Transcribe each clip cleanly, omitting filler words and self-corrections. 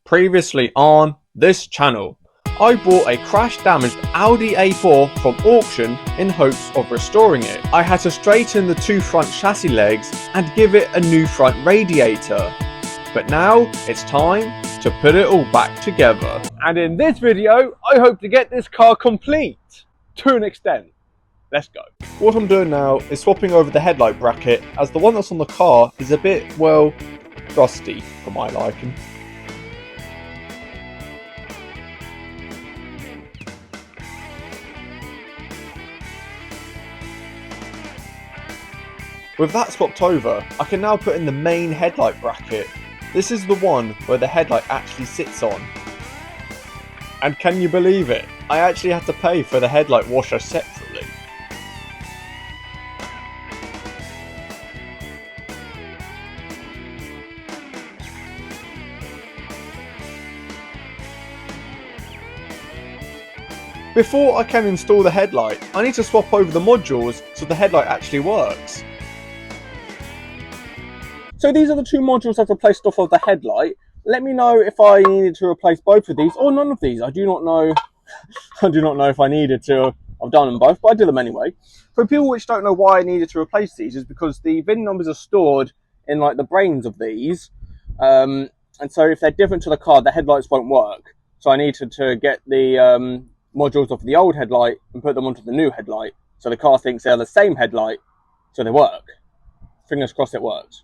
Previously on this channel, I bought a crash damaged Audi A4 from auction in hopes of restoring it. I had to straighten the two front chassis legs and give it a new front radiator. But now it's time to put it all back together. And in this video, I hope to get this car complete to an extent. Let's go. What I'm doing now is swapping over the headlight bracket, as the one that's on the car is a bit, well, rusty for my liking. With that swapped over, I can now put in the main headlight bracket. This is the one where the headlight actually sits on. And can you believe it? I actually had to pay for the headlight washer separately. Before I can install the headlight, I need to swap over the modules so the headlight actually works. So these are the two modules I've replaced off of the headlight. Let me know if I needed to replace both of these or none of these. I do not know. I do not know if I needed to. I've done them both, but I did them anyway. For people which don't know why I needed to replace these, is because the VIN numbers are stored in like the brains of these, and so if they're different to the car, the headlights won't work. So I needed to get the modules off the old headlight and put them onto the new headlight, so the car thinks they're the same headlight, so they work. Fingers crossed it works.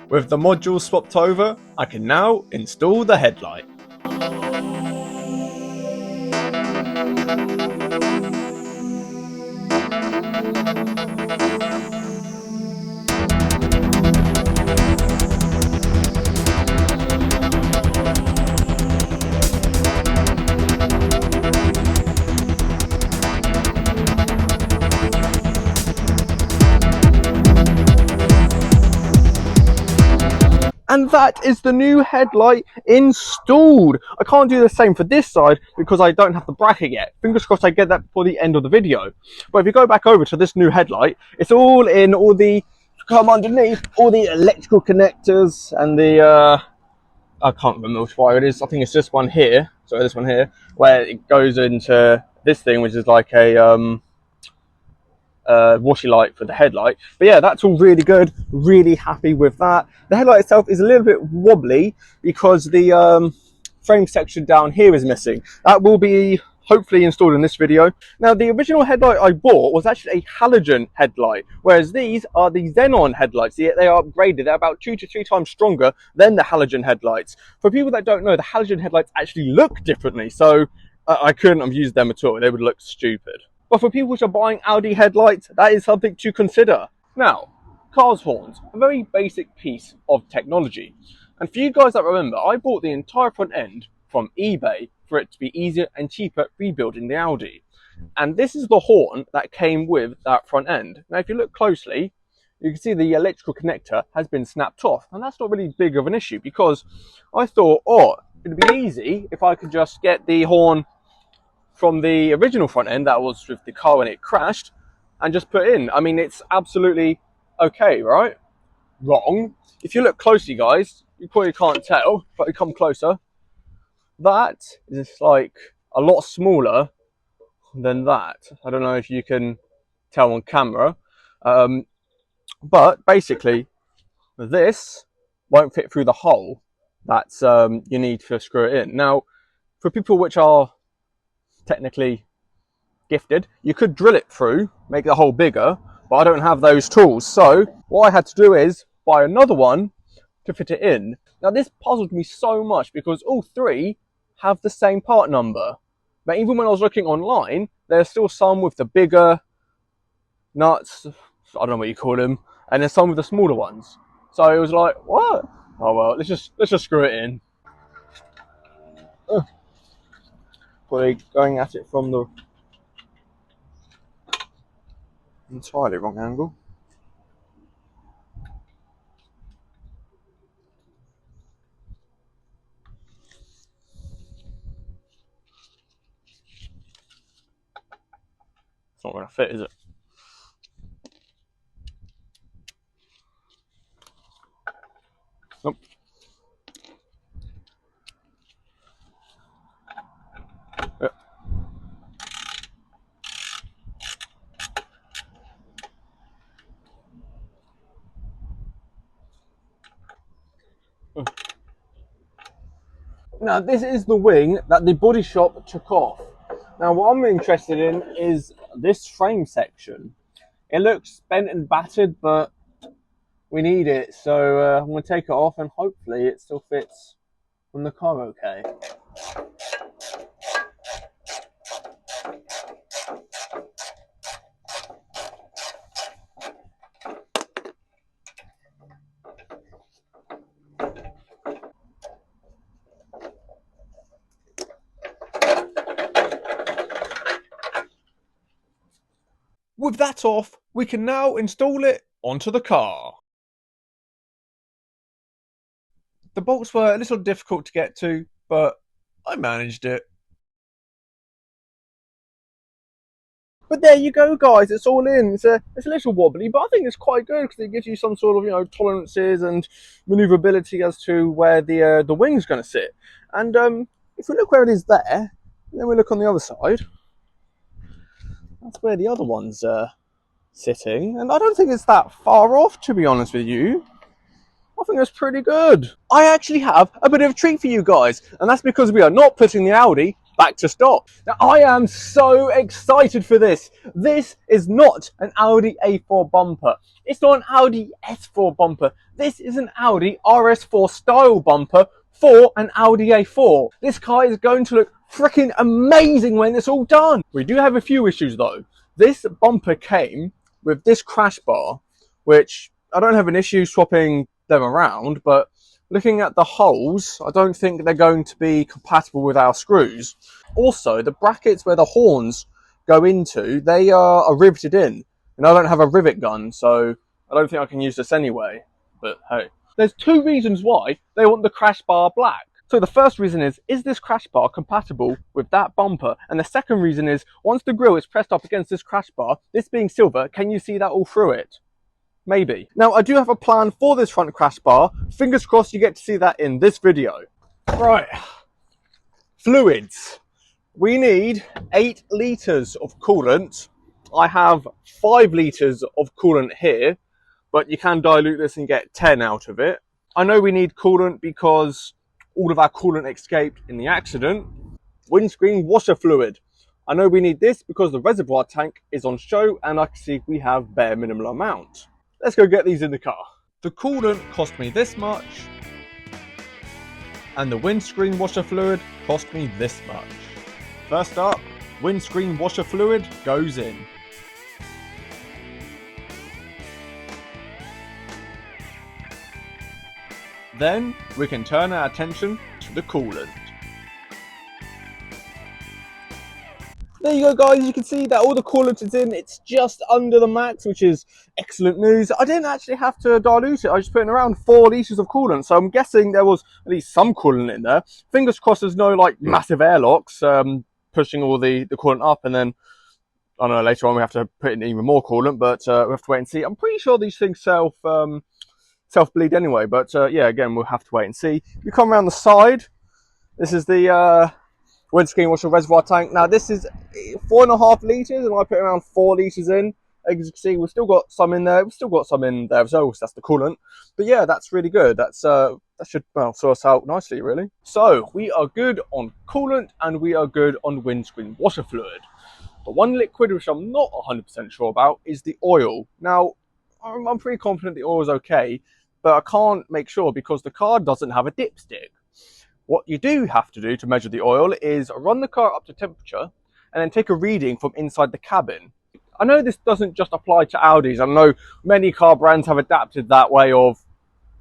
With the modules swapped over, I can now install the headlight. And that is the new headlight installed. I can't do the same for this side because I don't have the bracket yet. Fingers crossed I get that before the end of the video. But if you go back over to this new headlight, it's all in all the, come underneath, all the electrical connectors and the, I can't remember which wire it is. I think it's this one here. So this one here, where it goes into this thing, which is like a, washy light for the headlight. But yeah, that's all really good, really happy with that. The headlight itself is a little bit wobbly because the frame section down here is missing. That will be hopefully installed in this video. Now, the original headlight I bought was actually a halogen headlight, whereas these are the xenon headlights. They are upgraded. They're about 2 to 3 times stronger than the halogen headlights. For people that don't know, the halogen headlights actually look differently, so I couldn't have used them at all. They would look stupid. But for people which are buying Audi headlights, that is something to consider. Now, cars horns, a very basic piece of technology. And for you guys that remember, I bought the entire front end from eBay for it to be easier and cheaper rebuilding the Audi. And this is the horn that came with that front end. Now, if you look closely, you can see the electrical connector has been snapped off. And that's not really big of an issue because I thought, oh, it'd be easy if I could just get the horn from the original front end that was with the car when it crashed and just put in. I mean, it's absolutely okay, right? Wrong. If you look closely, guys, you probably can't tell, but you come closer. That is like a lot smaller than that. I don't know if you can tell on camera, but basically this won't fit through the hole that's you need to screw it in. Now, for people which are technically gifted, you could drill it through, make the hole bigger, but I don't have those tools. So what I had to do is buy another one to fit it in. Now, this puzzled me so much because all three have the same part number. But even when I was looking online, there's still some with the bigger nuts, I don't know what you call them, and there's some with the smaller ones. So it was like, what? Oh well, let's just screw it in. Probably going at it from the entirely wrong angle. It's not going to fit, is it? Nope. Now this is the wing that the body shop took off. Now what I'm interested in is this frame section. It looks bent and battered, but we need it, so I'm going to take it off and hopefully it still fits on the car okay. With that off, we can now install it onto the car. The bolts were a little difficult to get to, but I managed it. But there you go, guys. It's all in. It's a little wobbly, but I think it's quite good because it gives you some sort of tolerances and manoeuvrability as to where the wing's going to sit. And if we look where it is there, then we look on the other side. That's where the other one's sitting, and I don't think it's that far off, to be honest with you. I think that's pretty good. I actually have a bit of a treat for you guys, and that's because we are not putting the Audi back to stock. Now, I am so excited for this. This is not an Audi A4 bumper. It's not an Audi S4 bumper. This is an Audi RS4 style bumper for an Audi A4. This car is going to look freaking amazing when it's all done. We do have a few issues though. This bumper came with this crash bar, which I don't have an issue swapping them around, but looking at the holes, I don't think they're going to be compatible with our screws. Also, the brackets where the horns go into, they are riveted in, and I don't have a rivet gun, so I don't think I can use this anyway, but hey. There's two reasons why they want the crash bar black. So the first reason is this crash bar compatible with that bumper? And the second reason is, once the grille is pressed up against this crash bar, this being silver, can you see that all through it? Maybe. Now, I do have a plan for this front crash bar. Fingers crossed you get to see that in this video. Right. Fluids. We need 8 litres of coolant. I have 5 litres of coolant here, but you can dilute this and get 10 out of it. I know we need coolant because all of our coolant escaped in the accident. Windscreen washer fluid. I know we need this because the reservoir tank is on show and I can see we have bare minimal amount. Let's go get these in the car. The coolant cost me this much, and the windscreen washer fluid cost me this much. First up, windscreen washer fluid goes in. Then we can turn our attention to the coolant. There you go, guys. You can see that all the coolant is in. It's just under the max, which is excellent news. I didn't actually have to dilute it. I just put in around 4 litres of coolant. So I'm guessing there was at least some coolant in there. Fingers crossed there's no like massive airlocks pushing all the coolant up. And then, I don't know, later on we have to put in even more coolant. But we have to wait and see. I'm pretty sure these things self-bleed anyway. But yeah, again, we'll have to wait and see. You come around the side. This is the windscreen washer reservoir tank. Now this is 4.5 litres and I put around 4 litres in. As you can see, we've still got some in there. We've still got some in there as well, so that's the coolant. But yeah, that's really good. That's that should, well, sort us out nicely, really. So we are good on coolant and we are good on windscreen washer fluid. But one liquid which I'm not 100% sure about is the oil. Now, I'm pretty confident the oil is okay, but I can't make sure because the car doesn't have a dipstick. What you do have to do to measure the oil is run the car up to temperature and then take a reading from inside the cabin. I know this doesn't just apply to Audis. I know many car brands have adapted that way of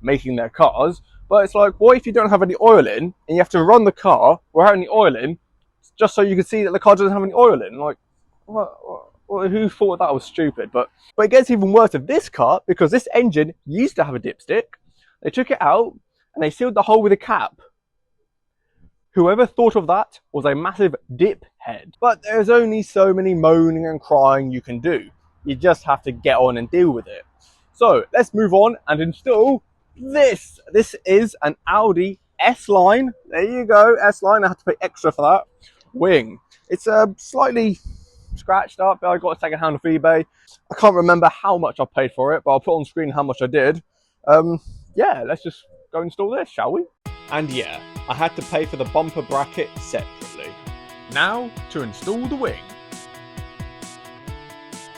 making their cars, but it's like, what if you don't have any oil in and you have to run the car without any oil in just so you can see that the car doesn't have any oil in? Like, who thought that was stupid? But it gets even worse with this car because this engine used to have a dipstick. They took it out and they sealed the hole with a cap. Whoever thought of that was a massive dip head. But there's only so many moaning and crying you can do. You just have to get on and deal with it. So let's move on and install this. This is an Audi S-Line. There you go, S-Line. I had to pay extra for that. Wing. It's slightly scratched up. I got a second hand off eBay. I can't remember how much I paid for it, but I'll put on screen how much I did. Yeah, let's just go install this, shall we? And yeah, I had to pay for the bumper bracket separately. Now to install the wing.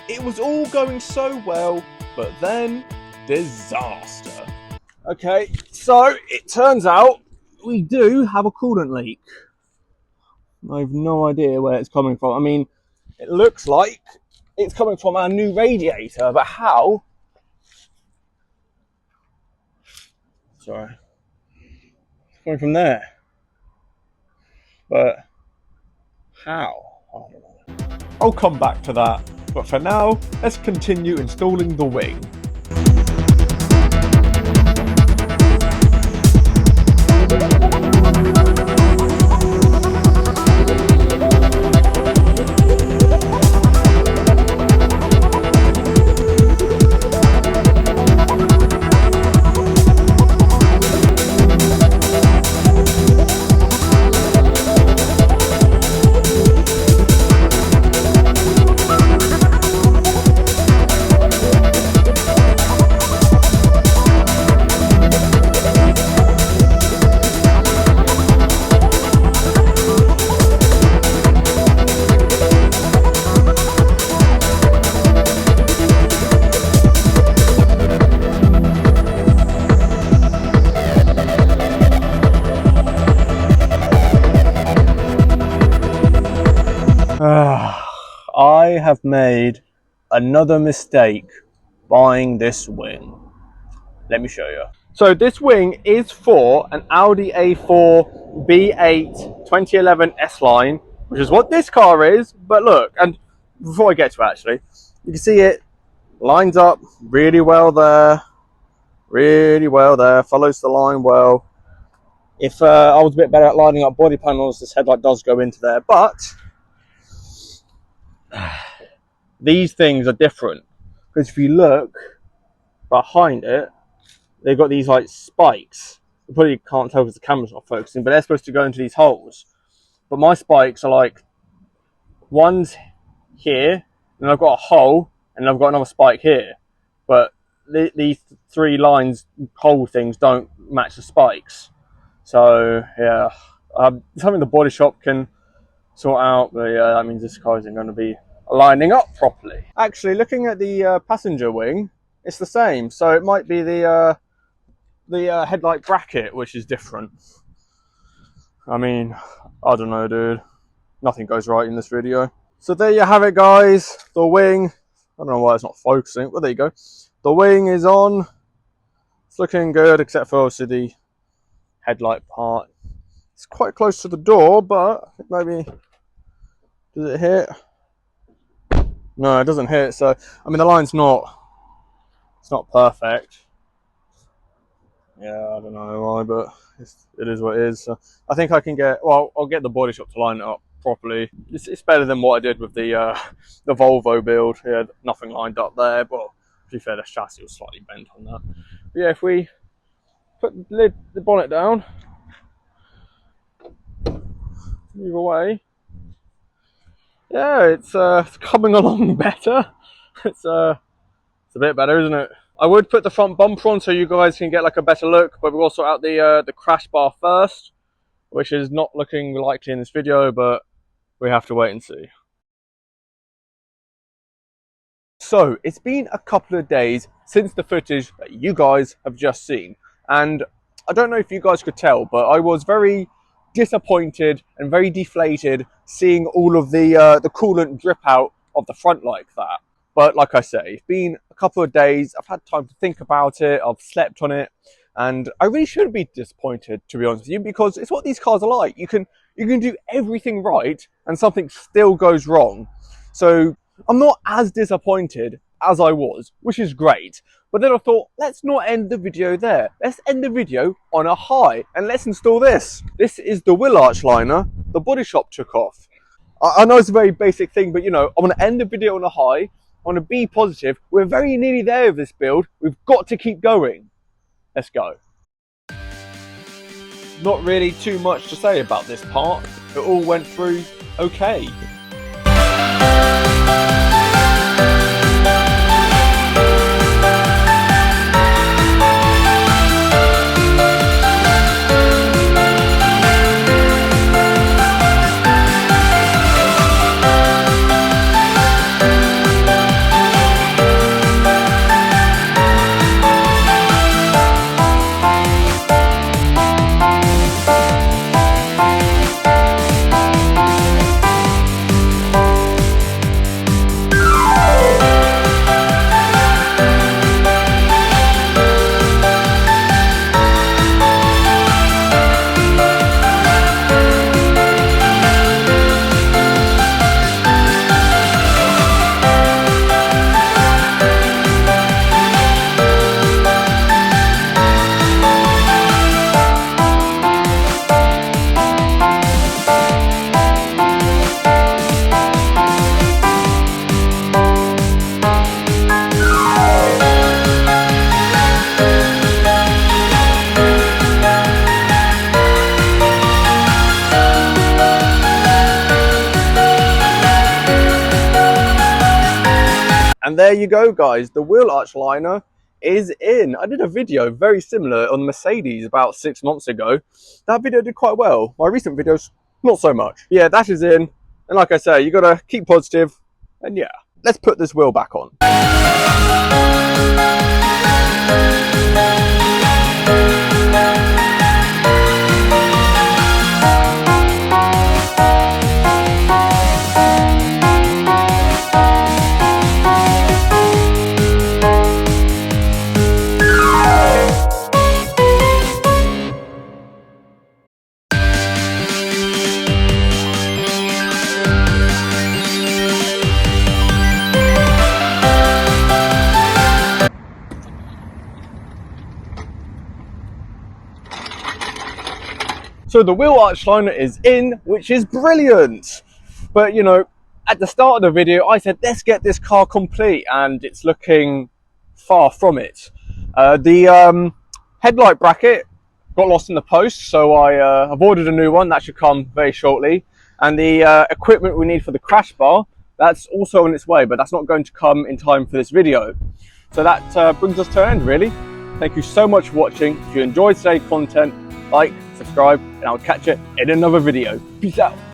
It was all going so well, but then disaster. Okay, so it turns out we do have a coolant leak. I have no idea where it's coming from. I mean, it looks like it's coming from our new radiator, but how? Sorry. It's coming from there. But how? I don't know. I'll come back to that. But for now, let's continue installing the wing. I have made another mistake buying this wing. Let me show you. So this wing is for an Audi A4 B8 2011 S-Line, which is what this car is. But look, and before I get to it actually, you can see it lines up really well there. Really well there, follows the line well. If I was a bit better at lining up body panels, this headlight does go into there, but these things are different, because if you look behind it, they've got these like spikes. You probably can't tell because the camera's not focusing, but they're supposed to go into these holes. But my spikes are like, one's here, and I've got a hole, and I've got another spike here. But these three lines, hole things, don't match the spikes. So yeah, something the body shop can sort out, but yeah, that means this car isn't going to be lining up properly. Actually, looking at the passenger wing, it's the same. So it might be the headlight bracket which is different. I mean, I don't know, dude. Nothing goes right in this video. So there you have it, guys. The wing. I don't know why it's not focusing, but there you go. The wing is on. It's looking good, except for obviously the headlight part. It's quite close to the door, but maybe, does it hit? No, it doesn't hit. So I mean, the line's not, it's not perfect. Yeah, I don't know why, but it is what it is. So I think I can get, well, I'll get the body shop to line it up properly. It's better than what I did with the Volvo build. Yeah, nothing lined up there, but to be fair, the chassis was slightly bent on that. But yeah, if we put the bonnet down, move away. Yeah, it's coming along better. It's a bit better, isn't it? I would put the front bumper on so you guys can get like a better look, but we'll sort out the crash bar first, which is not looking likely in this video, but we have to wait and see. So it's been a couple of days since the footage that you guys have just seen, and I don't know if you guys could tell, but I was very disappointed and very deflated seeing all of the coolant drip out of the front like that. But like I say, it's been a couple of days. I've had time to think about it. I've slept on it, and I really shouldn't be disappointed, to be honest with you, because it's what these cars are like. You can do everything right, and something still goes wrong. So I'm not as disappointed as I was, which is great. But then I thought, let's not end the video there. Let's end the video on a high, and let's install this. This is the wheel arch liner the body shop took off. I know it's a very basic thing, but you know, I want to end the video on a high. I want to be positive. We're very nearly there with this build. We've got to keep going. Let's go. Not really too much to say about this part. It all went through okay. And there you go, guys, the wheel arch liner is in. I did a video very similar on Mercedes about 6 months ago. That video did quite well. My recent videos, not so much. Yeah, that is in. And like I say, you gotta keep positive. And yeah, let's put this wheel back on. So the wheel arch liner is in, which is brilliant. But you know, at the start of the video, I said, let's get this car complete, and it's looking far from it. The headlight bracket got lost in the post, so I've ordered a new one that should come very shortly. And the equipment we need for the crash bar, that's also on its way, but that's not going to come in time for this video. So that brings us to an end, really. Thank you so much for watching. If you enjoyed today's content, like, subscribe, and I'll catch you in another video. Peace out.